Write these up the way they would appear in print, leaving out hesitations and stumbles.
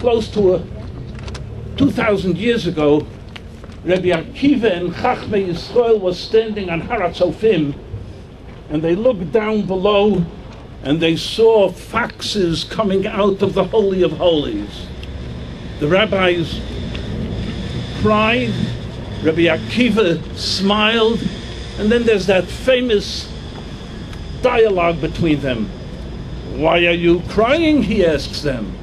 close to 2,000 years ago, Rabbi Akiva and Chachmei Yisrael was standing on Har HaTzofim, and they looked down below and they saw foxes coming out of the Holy of Holies. The rabbis cried, Rabbi Akiva smiled, and then there's that famous dialogue between them. Why are you crying, he asks them.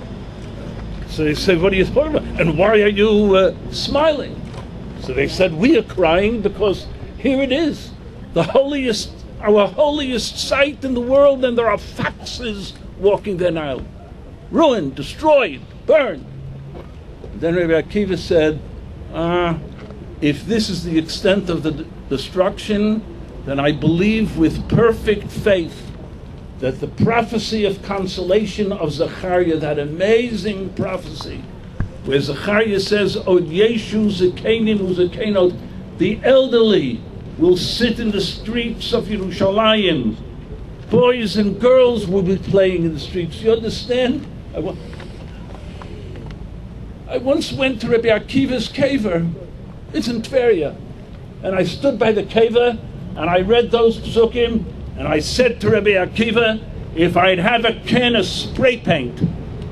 So they say, what are you talking about? And why are you smiling? So they said, we are crying because here it is, the holiest, our holiest site in the world, and there are foxes walking there now. Ruined, destroyed, burned. Then Rabbi Akiva said, if this is the extent of the destruction, then I believe with perfect faith that the prophecy of consolation of Zechariah, that amazing prophecy, where Zechariah says, Od Yeshu Zekenim Uzekenot, the elderly will sit in the streets of Yerushalayim. Boys and girls will be playing in the streets. You understand? I once went to Rabbi Akiva's kever. It's in Tveria. And I stood by the kever and I read those psukim, and I said to Rabbi Akiva, if I'd have a can of spray paint,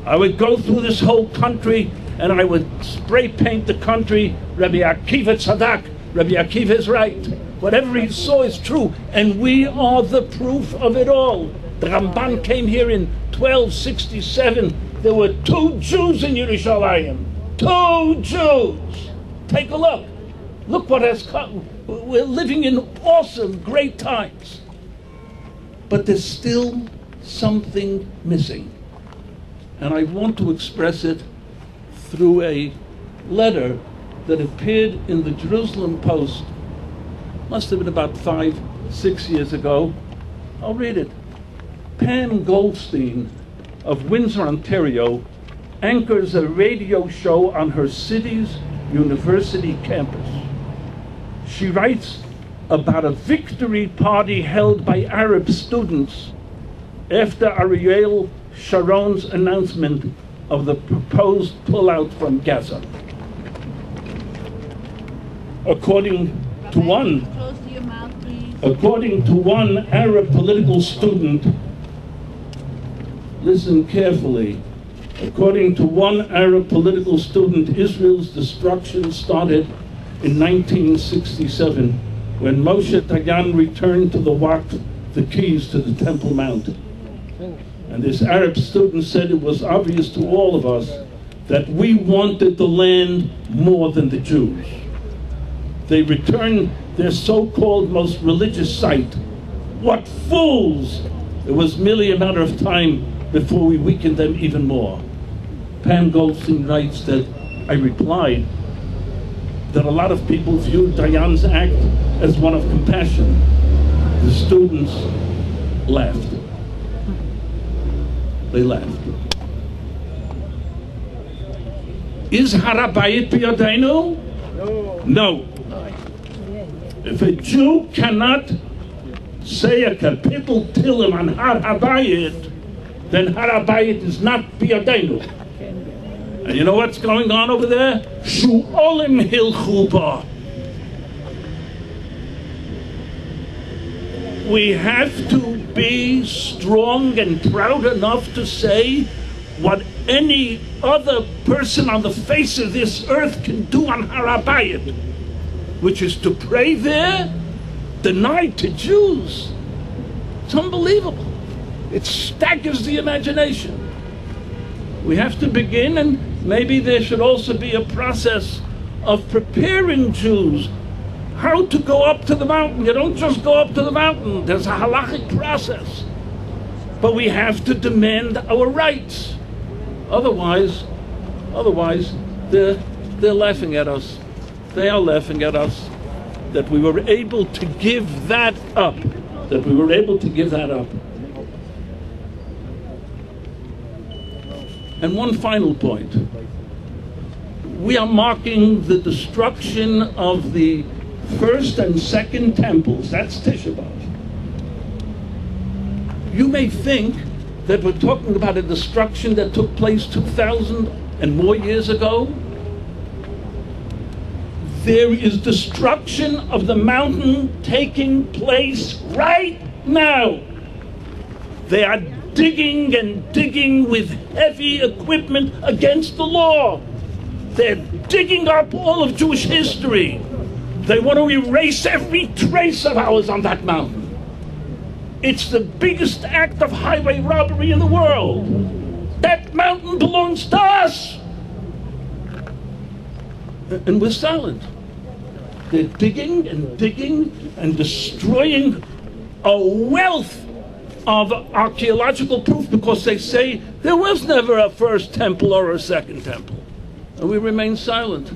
I would go through this whole country and I would spray paint the country. Rabbi Akiva Tzadak, Rabbi Akiva is right. Whatever he saw is true, and we are the proof of it all. The Ramban came here in 1267. There were 2 Jews in Yerushalayim. 2 Jews. Take a look. Look what has come. We're living in awesome, great times. But there's still something missing. And I want to express it through a letter that appeared in the Jerusalem Post, must have been about 5-6 years ago. I'll read it. Pam Goldstein of Windsor, Ontario, anchors a radio show on her city's university campus. She writes about a victory party held by Arab students after Ariel Sharon's announcement of the proposed pullout from Gaza. According to one Arab political student, listen carefully. According to one Arab political student, Israel's destruction started in 1967 when Moshe Dayan returned to the Waqf the keys to the Temple Mount. And this Arab student said it was obvious to all of us that we wanted the land more than the Jews. They returned their so-called most religious site. What fools! It was merely a matter of time before we weakened them even more. Pam Goldstein writes that I replied that a lot of people viewed Dayan's act as one of compassion. The students laughed. They laughed. Is Har HaBayit b'yadeinu? No. If a Jew cannot say a kapitel Tehillim on Har HaBayit, then Har HaBayit is not b'yadeinu. And you know what's going on over there? Shu'olim hilchu ba. We have to be strong and proud enough to say what any other person on the face of this earth can do on Har HaBayit, which is to pray there, denied to Jews. It's unbelievable. It staggers the imagination. We have to begin, and maybe there should also be a process of preparing Jews how to go up to the mountain. You don't just go up to the mountain. There's a halachic process. But we have to demand our rights. Otherwise, they're laughing at us. They are laughing at us that we were able to give that up. And one final point. We are marking the destruction of the first and second temples. That's Tisha B'Av. You may think that we're talking about a destruction that took place 2,000 and more years ago. There is destruction of the mountain taking place right now. They are digging and digging with heavy equipment against the law. They're digging up all of Jewish history. They want to erase every trace of ours on that mountain. It's the biggest act of highway robbery in the world. That mountain belongs to us. And we're silent. They're digging and digging and destroying a wealth of archaeological proof because they say there was never a first temple or a second temple. And we remain silent.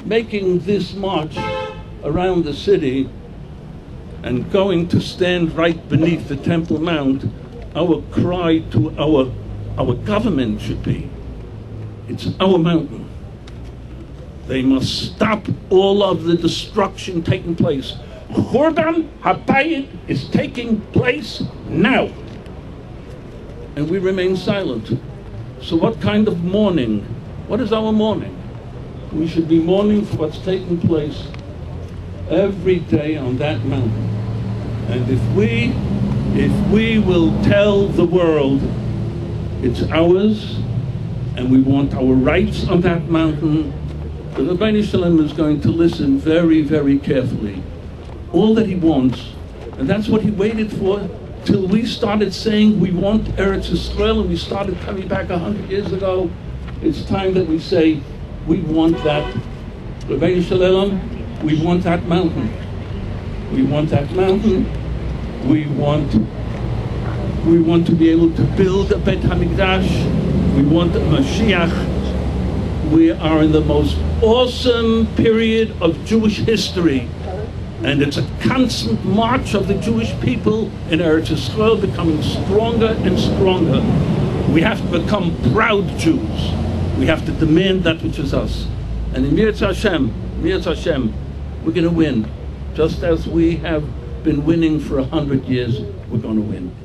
Making this march around the city and going to stand right beneath the Temple Mount, our cry to our government should be, it's our mountain. They must stop all of the destruction taking place. Churban HaBayit is taking place now. And we remain silent. So what kind of mourning? What is our mourning? We should be mourning for what's taking place every day on that mountain. And if we will tell the world it's ours and we want our rights on that mountain, the Rabbi Shalom is going to listen very, very carefully. All that he wants, and that's what he waited for till we started saying we want Eretz Yisrael, and we started coming back 100 years ago. It's time that we say we want that. Rabbi Shalom, we want that mountain. We want that mountain. We want to be able to build a Beit HaMikdash. We want a Mashiach. We are in the most awesome period of Jewish history. And it's a constant march of the Jewish people in Eretz Yisrael becoming stronger and stronger. We have to become proud Jews. We have to demand that which is us. And in Mirz Hashem, we're going to win. Just as we have been winning for 100 years, we're going to win.